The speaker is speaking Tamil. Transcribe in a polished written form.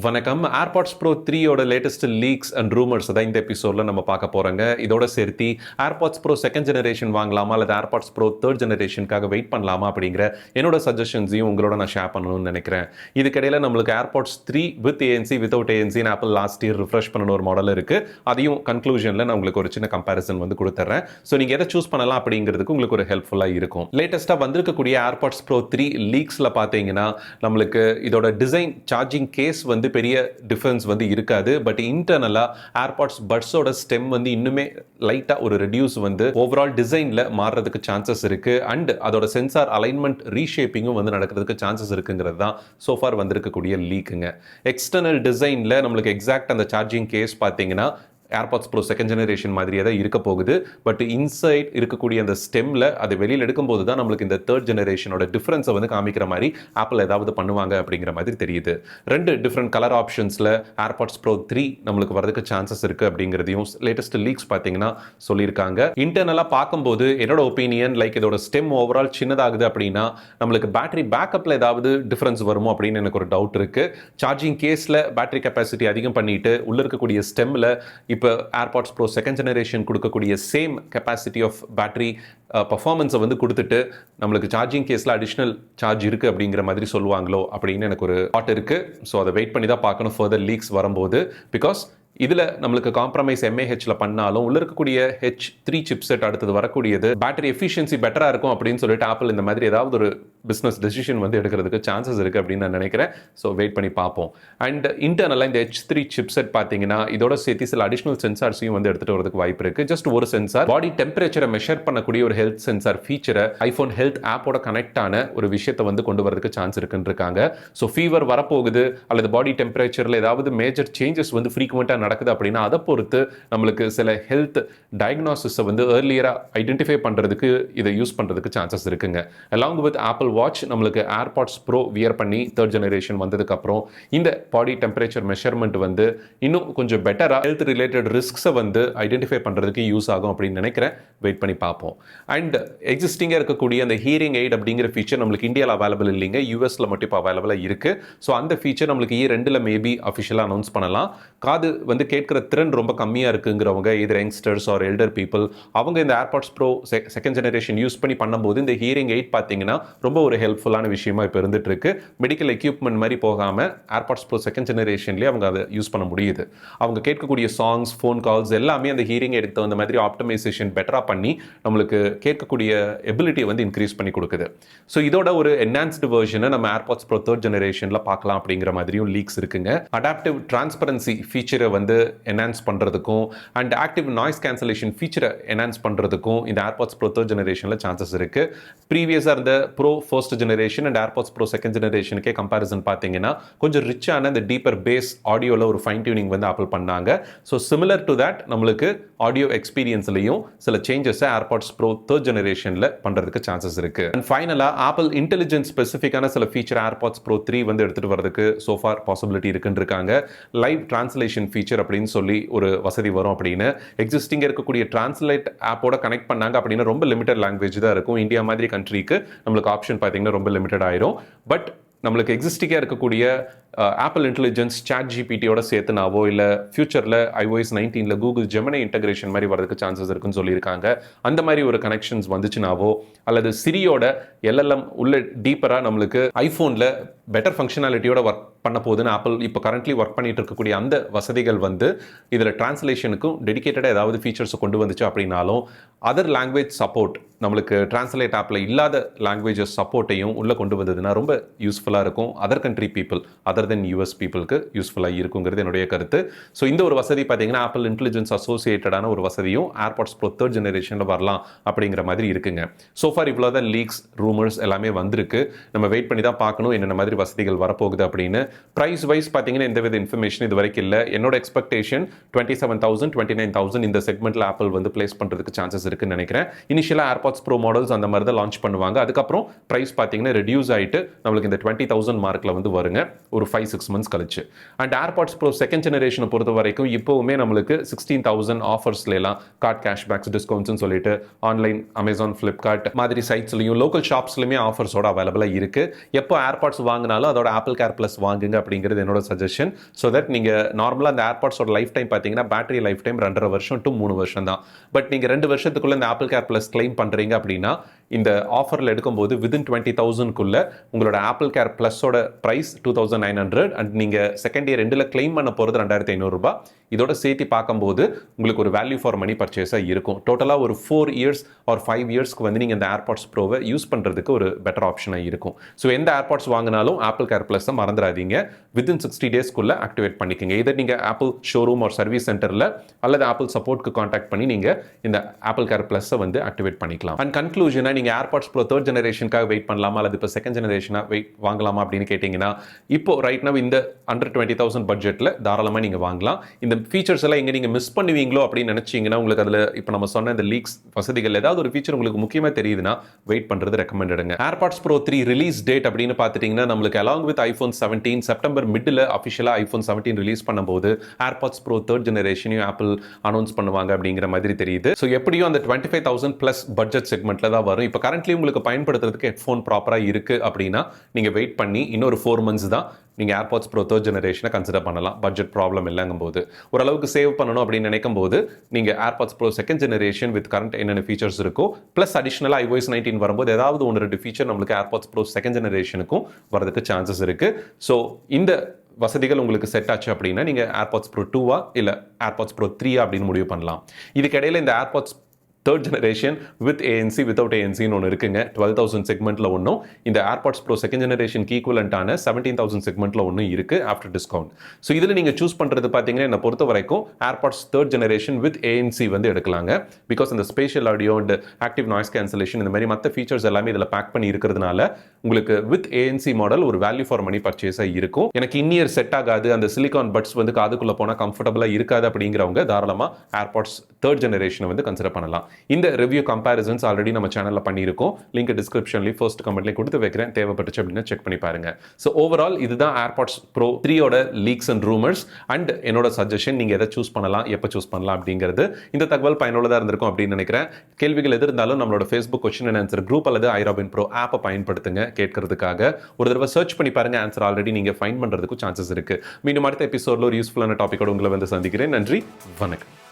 வணக்கம். AirPods Pro 3 ஓட லேட்டஸ்ட் லீக்ஸ் அண்ட் ரூமர்ஸ் தான் இந்த எபிசோட்ல நம்ம பார்க்க போறோங்க. இதோட சேர்த்து AirPods Pro செகண்ட் ஜெனரேஷன் வாங்கலாமா அல்லது AirPods Pro தேர்ட் ஜெனரேஷனுக்காக வெயிட் பண்ணலாமா அப்படிங்கிற என்னோட சஜஷன்ஸையும் உங்களோட நான் ஷேர் பண்ணணும்னு நினைக்கிறேன். இதுக்கிடையில நம்மளுக்கு AirPods 3 with ANC without ANC apple last year refresh பண்ணணும் ஒரு மாடல் இருக்கு. அதையும் கன்க்ளூஷன்ல நான் உங்களுக்கு ஒரு சின்ன கம்பேரிசன் வந்து கொடுத்துறேன். ஸோ நீங்க எதை சூஸ் பண்ணலாம் அப்படிங்கிறதுக்கு உங்களுக்கு ஒரு ஹெல்ப்ஃபுல்லா இருக்கும். லேட்டஸ்டா வந்திருக்கக்கூடிய AirPods Pro 3 லீக்ஸ்ல பார்த்தீங்கன்னா நம்மளுக்கு இதோட டிசைன் சார்ஜிங் கேஸ் வந்து பெரிய டிஃபரன்ஸ் வந்து இருக்காது. பட் இன்டர்னலா ஏர்பாட்ஸ் பட்ஸோட ஸ்டெம் வந்து இன்னுமே லைட்டா ஒரு ரெடியூஸ் வந்து ஓவரால் டிசைன்ல மாறுறதுக்கு சான்சஸ் இருக்கு. அண்ட் அதோட சென்சார் அலைன்மெண்ட் ரீஷேப்பிங்கும் வந்து நடக்கிறதுக்கு சான்சஸ் இருக்குங்கிறது தான் சோஃபார் வந்திருக்கக்கூடிய லீக்குங்க. எக்ஸ்டர்னல் டிசைன்ல நம்மளுக்கு எக்ஸாக்ட் அந்த சார்ஜிங் கேஸ் பார்த்தீங்கன்னா AirPods Pro செகண்ட் ஜெனரேஷன் மாதிரியே தான் இருக்க போகுது. பட் இன்சைட் இருக்கக்கூடிய அந்த ஸ்டெம்ல அதை வெளியில் எடுக்கும்போது தான் நம்மளுக்கு இந்த தேர்ட் ஜெனரேஷனோட டிஃபரன்ஸை வந்து காமிக்கிற மாதிரி ஆப்பிள் ஏதாவது பண்ணுவாங்க அப்படிங்கிற மாதிரி தெரியுது. ரெண்டு டிஃப்ரெண்ட் கலர் ஆப்ஷன்ஸில் AirPods Pro 3 நம்மளுக்கு வரதுக்கு சான்சஸ் இருக்கு அப்படிங்கிறதையும் லேட்டஸ்ட் லீக்ஸ் பார்த்தீங்கன்னா சொல்லியிருக்காங்க. இன்டர்னலாக பார்க்கும்போது என்னோட ஒப்பீனியன் இதோட ஸ்டெம் ஓவரால் சின்னதாகுது அப்படின்னா நம்மளுக்கு பேட்டரி பேக்கப்பில் ஏதாவது டிஃபரன்ஸ் வருமோ அப்படின்னு எனக்கு ஒரு டவுட் இருக்கு. சார்ஜிங் கேஸில் பேட்டரி கெப்பாசிட்டி அதிகம் பண்ணிட்டு உள்ள இருக்கக்கூடிய ஸ்டெம்மில் இப்போ AirPods Pro செகண்ட் ஜெனரேஷன் கொடுக்கக்கூடிய சேம் கெப்பாசிட்டி ஆஃப் பேட்டரி பர்ஃபார்மன்ஸை வந்து கொடுத்துட்டு நம்மளுக்கு சார்ஜிங் கேஸில் அடிஷ்னல் சார்ஜ் இருக்குது அப்படிங்கிற மாதிரி சொல்லுவாங்களோ அப்படின்னு எனக்கு ஒரு தாட் இருக்குது. ஸோ அதை வெயிட் பண்ணி தான் பார்க்கணும் ஃபர்தர் லீக்ஸ் வரும்போது. பிகாஸ் இதில் நம்மளுக்கு காம்ப்ரமைஸ் MAHல பண்ணாலும் உள்ள இருக்கக்கூடிய H3 சிப்செட் அடுத்தது வரக்கூடியது பேட்டரி எஃபிஷியன்சி பெட்டராக இருக்கும் அப்படின்னு சொல்லிட்டு ஆப்பிள் இந்த மாதிரி ஏதாவது ஒரு பிஸ்னஸ் டெசிஷன் வந்து எடுக்கிறதுக்கு சான்சஸ் இருக்குது அப்படின்னு நான் நினைக்கிறேன். ஸோ வெயிட் பண்ணி பார்ப்போம். அண்ட் இன்டர்னலாக இந்த H3 சிப்செட் பார்த்தீங்கன்னா இதோட சேர்த்து சில அடிஷ்னல் சென்சார்ஸையும் வந்து எடுத்துகிட்டு வரதுக்கு வாய்ப்பு இருக்குது. ஜஸ்ட் ஒரு சென்சார் பாடி டெம்பரேச்சரை மெஷர் பண்ணக்கூடிய ஒரு ஹெல்த் சென்சார் ஃபீச்சரை ஐஃபோன் ஹெல்த் ஆப்போட கனெக்ட் ஆன ஒரு விஷயத்தை வந்து கொண்டு வரதுக்கு சான்ஸ் இருக்குன்னு இருக்காங்க. ஸோ ஃபீவர் வரப்போகுது அல்லது பாடி டெம்பரேச்சரில் ஏதாவது மேஜர் சேஞ்சஸ் வந்து ஃப்ரீக்வெண்ட்டாக நடக்குது அப்படின்னா அதை பொறுத்து நம்மளுக்கு சில ஹெல்த் டயக்னோசிஸை வந்து ஏர்லியராக ஐடென்டிஃபை பண்ணுறதுக்கு இதை யூஸ் பண்ணுறதுக்கு சான்சஸ் இருக்குங்க. அலாங் வித் ஆப்பிள் வாட்ச் நம்மளுக்கு AirPods Pro வியர் பண்ணி தேர்ட் ஜெனரேஷன் வந்ததுக்கப்புறம் இந்த பாடி டெம்பரேச்சர் மெஷர்மெண்ட் வந்து இன்னும் கொஞ்சம் பெட்டராக ஹெல்த் ரிலேட்டட் ரிஸ்க்ஸை வந்து ஐடென்டிஃபை பண்ணுறதுக்கு யூஸ் ஆகும் அப்படின்னு நினைக்கிறேன். வெயிட் பண்ணி பார்ப்போம். அண்ட் எக்ஸிஸ்டிங்காக இருக்கக்கூடிய அந்த ஹியரிங் எய்ட் அப்படிங்கிற ஃபீச்சர் நம்மளுக்கு இந்தியாவில் அவைலபிள் இல்லைங்க, யூஎஸ்ல மட்டும் இப்போ அவைலபிளாக இருக்குது. ஸோ அந்த ஃபீச்சர் நம்மளுக்கு E2ல மேபி அஃபிஷியலாக அனௌன்ஸ் பண்ணலாம். காது வந்து கேட்கிற திறன் ரொம்ப கம்மியாக இருக்குங்கிறவங்க இதர் யங்ஸ்டர்ஸ் ஆர் எல்டர் பீப்புள் அவங்க இந்த AirPods Pro second generation use பண்ணி பண்ணும்போது இந்த ஹியரிங் எய்ட் பார்த்தீங்கன்னா ரொம்ப ஒரு ஹெல்ப்ஃபுல்லான விஷயமா இப்போ இருந்துட்டு இருக்கு. மெடிக்கல் எக்யூப்மெண்ட் மாதிரி போகாமல் AirPods Pro செகண்ட் ஜெனரேஷன்லேயே அவங்க அதை யூஸ் பண்ண முடியுது. அவங்க கேட்கக்கூடிய சாங்ஸ், ஃபோன் கால்ஸ் எல்லாமே அந்த ஹியரிங் எய்டுக்கு தகுந்த மாதிரி ஆப்டிமைசேஷன் பெட்டராக பண்ணி நம்மளுக்கு கேட்கக்கூடிய எபிலிட்டியை வந்து இன்க்ரீஸ் பண்ணி கொடுக்குது. ஸோ இதோட ஒரு என்ஹான்ஸ்டு வெர்ஷனை நம்ம AirPods Pro தேர்ட் ஜெனரேஷனில் பார்க்கலாம் அப்படிங்கிற மாதிரியும் லீக்ஸ் இருக்குங்க. அடாப்டிவ் டிரான்ஸ்பரன்சி ஃபீச்சரை வந்து என்ஹான்ஸ் பண்ணுறதுக்கும் அண்ட் ஆக்டிவ் நாய்ஸ் கேன்சலேஷன் ஃபீச்சரை என்ஹான்ஸ் பண்ணுறதுக்கும் இந்த AirPods Pro தேர்ட் ஜெனரேஷனில் சான்சஸ் இருக்குது. ப்ரீவியஸாக இருந்த pro first generation and AirPods Pro second ஜெனரேஷனுக்கே கம்பேரிசன் பார்த்தீங்கன்னா கொஞ்சம் ரிச்சான இந்த டீப்பர் பேஸ் ஆடியோவில் ஒரு ஃபைன் டியூனிங் வந்து ஆப்பிள் பண்ணாங்க. ஸோ சிமிலர் டு தட் நம்மளுக்கு ஆடியோ எக்ஸ்பீரியன்ஸ்லையும் சில சேஞ்சஸை AirPods Pro தேர்ட் ஜெனரேஷனில் பண்ணுறதுக்கு சான்சஸ் இருக்குது. அண்ட் ஃபைனலாக ஆப்பிள் இன்டெலிஜென்ஸ் ஸ்பெசிஃபிக்கான சில ஃபீச்சர் AirPods Pro 3 வந்து எடுத்துகிட்டு வரதுக்கு சோஃபார் பாசிபிலிட்டி இருக்குன்னு இருக்காங்க. லைவ் டிரான்ஸ்லேஷன் ஃபீச்சர் அப்படின்னு சொல்லி ஒரு வசதி வரும் அப்படின்னு. எக்ஸிஸ்டிங்காக இருக்கக்கூடிய டிரான்ஸ்லேட் ஆப்போட கனெக்ட் பண்ணாங்க அப்படின்னா ரொம்ப லிமிட்டட் லாங்குவேஜ் தான் இருக்கும். இந்தியா மாதிரி கண்ட்ரிக்கு நம்மளுக்கு ஆப்ஷன் பார்த்தீங்கன்னா ரொம்ப லிமிட்டட் ஆயிரும். பட் நம்மளுக்கு எக்ஸிஸ்டிங்காக இருக்கக்கூடிய ஆப்பிள் இன்டெலிஜென்ஸ் ChatGPTயோட சேர்த்துனாவோ இல்லை ஃபியூச்சரில் iOS 19 கூகுள் ஜெமினி இன்டகிரேஷன் மாதிரி வரதுக்கு சான்சஸ் இருக்குன்னு சொல்லியிருக்காங்க. அந்த மாதிரி ஒரு கனெக்ஷன்ஸ் வந்துச்சுனாவோ அல்லது சிரியோட LLM உள்ள டீப்பராக நம்மளுக்கு ஐஃபோனில் பெட்டர் ஃபங்க்ஷனாலிட்டியோட ஒர்க் பண்ண போகுதுன்னு ஆப்பிள் இப்போ கரண்ட்லி ஒர்க் பண்ணிட்டு இருக்கக்கூடிய அந்த வசதிகள் வந்து இதில் டிரான்ஸ்லேஷனுக்கும் டெடிகேட்டடாக ஏதாவது ஃபீச்சர்ஸை கொண்டு வந்துச்சு அப்படின்னாலும் அதர் லாங்குவேஜ் சப்போர்ட் நம்மளுக்கு டிரான்ஸ்லேட் ஆப்பில் இல்லாத லாங்குவேஜஸ் சப்போர்ட்டையும் உள்ளே கொண்டு வந்ததுன்னா ரொம்ப யூஸ்ஃபுல்லாக இருக்கும். அதர் கண்ட்ரி பீப்புள் அதர் தென் US பீப்புளுக்கு யூஸ்ஃபுல்லாக இருக்குங்கிறது என்னுடைய கருத்து. ஸோ இந்த ஒரு வசதி பார்த்தீங்கன்னா ஆப்பிள் இன்டெலிஜென்ஸ் அசோசியேட்டடான ஒரு வசதியும் AirPods Pro தேர்ட் ஜெனரேஷனில் வரலாம் அப்படிங்கிற மாதிரி இருக்குங்க. சோஃபார் இவ்வளோ தான் லீக்ஸ் ரூமர்ஸ் எல்லாமே வந்திருக்கு. நம்ம வெயிட் பண்ணி தான் பார்க்கணும் என்னென்ன மாதிரி வசதிகள் வரப்போகுது அப்படின்னு. ப்ரைஸ் வைஸ் பார்த்தீங்கன்னா எந்தவித இன்ஃபர்மேஷன் இது வரைக்கும் இல்லை. என்னோட எக்ஸ்பெக்டேஷன் 27,000 29,000 இந்த செக்மெண்ட்டில் ஆப்பிள் வந்து பிளேஸ் பண்ணுறதுக்கு சான்சஸ் இருக்குன்னு நினைக்கிறேன். இனிஷியலாக AirPods Pro மாடல்ஸ் அந்த மாதிரி தான் லான்ச் பண்ணுவாங்க. அதுக்கப்புறம் ப்ரைஸ் பார்த்தீங்கன்னா ரெடியூஸ் ஆகிட்டு நம்மளுக்கு இந்த 20,000 மார்க்கில் வந்து வருங்க. ஒரு 5-6 months கழிச்சு. அண்ட் ஏர்பாட்ஸ் ப்ரோ செகண்ட் ஜெனரேஷனை பொறுத்த வரைக்கும் இப்போவுமே நம்மளுக்கு 16,000 ஆஃபர்ஸ்லாம் கார்ட் கேஷ்பேக்ஸ் டிஸ்கவுண்ட்ஸ்னு சொல்லிட்டு ஆன்லைன் அமேசான் ஃப்ளிப்கார்ட் மாதிரி சைட்ஸ்லையும் லோக்கல் ஷாப்ஸ்லையுமே ஆஃபர்ஸோட அவைலபிளாக இருக்குது. எப்போ ஏர்பாட்ஸ் வாங்கினாலும் அதோட ஆப்பிள் கேர் ப்ளஸ் வாங்குங்க அப்படிங்கிறது என்னோட சஜஷன். ஸோ தட் நீங்கள் நார்மலாக அந்த ஏர்பாட்ஸோட லைஃப் டைம் பார்த்தீங்கன்னா பேட்டரி லைஃப் டைம் 2.5 வருஷம் to 3 வருஷம் தான். பட் நீங்கள் 2 வருஷத்துக்குள்ள இந்த ஆப்பிள் கேர் ப்ளஸ் கிளைம் பண்ணுறீங்க அப்படின்னா இந்த ஆஃபரில் எடுக்கும்போது வித்தின் 20,000க்குள்ள உங்களோட ஆப்பிள் கேர் ப்ளஸோட ப்ரைஸ் 2,900 அண்ட் நீங்கள் செகண்ட் இயர் ரெண்டில் கிளைம் பண்ண போகிறது 2,500 இதோட சேர்த்து பார்க்கும்போது உங்களுக்கு ஒரு வேல்யூ ஃபார் மணி பர்ச்சேஸாக இருக்கும். டோட்டலாக ஒரு 4 இயர்ஸ் ஆர் 5 இயர்ஸ்க்கு வந்து நீங்கள் இந்த ஏர்பாட்ஸ் ப்ரோவை யூஸ் பண்ணுறதுக்கு ஒரு பெட்டர் ஆப்ஷனாக இருக்கும். ஸோ எந்த ஏர்பாட்ஸ் வாங்கினாலும் ஆப்பிள் கேர் ப்ளஸை மறந்துடாதீங்க. வித்தின் 60 டேஸ்க்குள்ளே ஆக்டிவேட் பண்ணிக்கோங்க. இதை நீங்கள் ஆப்பிள் ஷோரூம் ஒரு சர்வீஸ் சென்டரில் அல்லது ஆப்பிள் சப்போர்ட்க்கு காண்டாக்ட் பண்ணி நீங்கள் இந்த ஆப்பிள் கேர் ப்ளஸை வந்து ஆக்டிவேட் பண்ணிக்கலாம். அண்ட் கன்க்ளூஷனாக நீங்கள் ஏர்பாட்ஸ் ப்ரோ தேர்ட் ஜெனரேஷனுக்காக வெயிட் பண்ணலாமா அல்லது இப்போ செகண்ட் ஜெனரேஷனாக வாங்கலாமா அப்படின்னு கேட்டிங்கன்னா இப்போ ரைட் நவ் இந்த அண்டர் 20,000 பட்ஜெட்டில் தாராளமாக நீங்கள் வாங்கலாம். இந்த ஃபீச்சர்ஸ் எல்லாம் எங்கே நீங்கள் மிஸ் பண்ணுவீங்களோ அப்படின்னு நினச்சிங்கன்னா உங்களுக்கு அதில் இப்போ நம்ம சொன்ன இந்த லீக்ஸ் வசதிகள் ஏதாவது ஒரு ஃபீச்சர் உங்களுக்கு முக்கியமாக தெரியுதுன்னா வெயிட் பண்ணுறது ரெக்கமெண்டடுங்க. ஏர்பாட்ஸ் ப்ரோ 3 ரிலீஸ் டேட் அப்படின்னு பார்த்துட்டிங்கன்னா நம்மளுக்கு along with iPhone 17 September middle அஃபிஷியலாக ஐஃபோன் 17 ரிலீஸ் பண்ணும்போது ஏர்பாட்ஸ் ப்ரோ தேர்ட் ஜெனரேஷனையும் ஆப்பிள் அனௌன்ஸ் பண்ணுவாங்க அப்படிங்கிற மாதிரி தெரியுது. ஸோ எப்படியும் அந்த 25,000 ப்ளஸ் பட்ஜெட் செக்மெண்ட்டில் தான் வரும். இப்போ கரண்ட்லி உங்களுக்கு பயன்படுத்துறதுக்கு ஹெட்ஃபோன் ப்ராப்பராக இருக்குது அப்படின்னா நீங்கள் வெயிட் பண்ணி இன்னொரு 4 months தான் நீங்கள் ஏர்பாட்ஸ் ப்ரோ தேர்ட் ஜெனரேஷனை கன்சிடர் பண்ணலாம். பட்ஜெட் ப்ராப்ளம் இல்லைங்கும் போது ஓரளவுக்கு சேவ் பண்ணணும் அப்படின்னு நினைக்கும் போது நீங்கள் AirPods bro second generation with current என்னென்ன ஃபீச்சர்ஸ் இருக்கோ ப்ளஸ் அடிஷனலாக iOS 19 வரும்போது ஏதாவது 1-2 ஃபீச்சர் நம்மளுக்கு ஏர்பாட்ஸ் ப்ரோ செகண்ட் ஜெனரேஷனுக்கும் வரதுக்கு சான்சஸ் இருக்குது. ஸோ இந்த வசதிகள் உங்களுக்கு செட் ஆச்சு அப்படின்னா நீங்கள் ஏர்பாட்ஸ் ப்ரோ 2 இல்லை ஏர்பாட்ஸ் ப்ரோ 3 அப்படின்னு முடிவு பண்ணலாம். இதுக்கிடையில் இந்த AirPods third generation with ANC without ANCன்னு ஒன்று இருக்குங்க. 12,000 செக்மெண்ட்டில் ஒன்றும் இந்த ஏர்பாட்ஸ் ப்ரோ செகண்ட் ஜெனரேஷனுக்கு ஈக்குவலண்டான 17,000 செக்மெண்ட்டில் ஒன்றும் இருக்குது ஆஃப்டர் டிஸ்கவுண்ட். ஸோ இதில் நீங்கள் சூஸ் பண்ணுறது பார்த்தீங்கன்னா என்னை பொறுத்த வரைக்கும் AirPods third generation with ANC வந்து எடுக்கலாங்க. பிகாஸ் இந்த spatial audio and active noise cancellation இந்த மாதிரி மற்ற ஃபீச்சர்ஸ் எல்லாமே இதில் பேக் பண்ணி இருக்கிறதுனால உங்களுக்கு வித் ANC மாடல் ஒரு வேல்யூ ஃபார் மணி பர்ச்சேஸாக இருக்கும். எனக்கு இன்னியர் செட் ஆகாது, அந்த சிலிகான் பட்ஸ் வந்து காதுக்குள்ளே போனால் கம்ஃபர்டபுளாக இருக்காது அப்படிங்கிறவங்க தாராளமாக ஏர்பாட்ஸ் தேர்ட் ஜெனரேஷனை வந்து கன்சிடர் பண்ணலாம். இந்த ரிவ்யூ கம்பேரிசன்ஸ் ஆல்ரெடி நம்ம சேனலில் பண்ணியிருக்கோம். லிங்க் டிஸ்கிரிப்ஷன்லேயும் ஃபர்ஸ்ட் கமெண்ட்லேயும் கொடுத்து வைக்கிறேன். தேவைப்பட்டுச்சு அப்படின்னா செக் பண்ணி பாருங்க. ஸோ ஓவரால் இதுதான் ஏர்பாட்ஸ் ப்ரோ 3யோட லீக்ஸ் அண்ட் ரூமர்ஸ் அண்ட் என்னோட சஜஷன். நீங்கள் எதை சூஸ் பண்ணலாம், எப்போ சூஸ் பண்ணலாம் அப்படிங்கிறது. இந்த தகவல் பயனுள்ளதாக இருந்திருக்கும் அப்படின்னு நினைக்கிறேன். கேள்விகள் எது இருந்தாலும் நம்மளோட Facebook question and answer group அல்லது ஐராபின் ப்ரோ ஆப்பை பயன்படுத்துங்க கேட்கறதுக்காக. ஒரு தடவை சர்ச் பண்ணி பாருங்க, ஆன்சர் ஆல்ரெடி நீங்கள் ஃபைண்ட் பண்ணுறதுக்கும் சான்சஸ் இருக்குது. மீண்டும் அடுத்த எபிசோடில் ஒரு யூஸ்ஃபுல்லான டாப்பிக்கோட உங்களை வந்து சந்திக்கிறேன். நன்றி, வணக்கம்.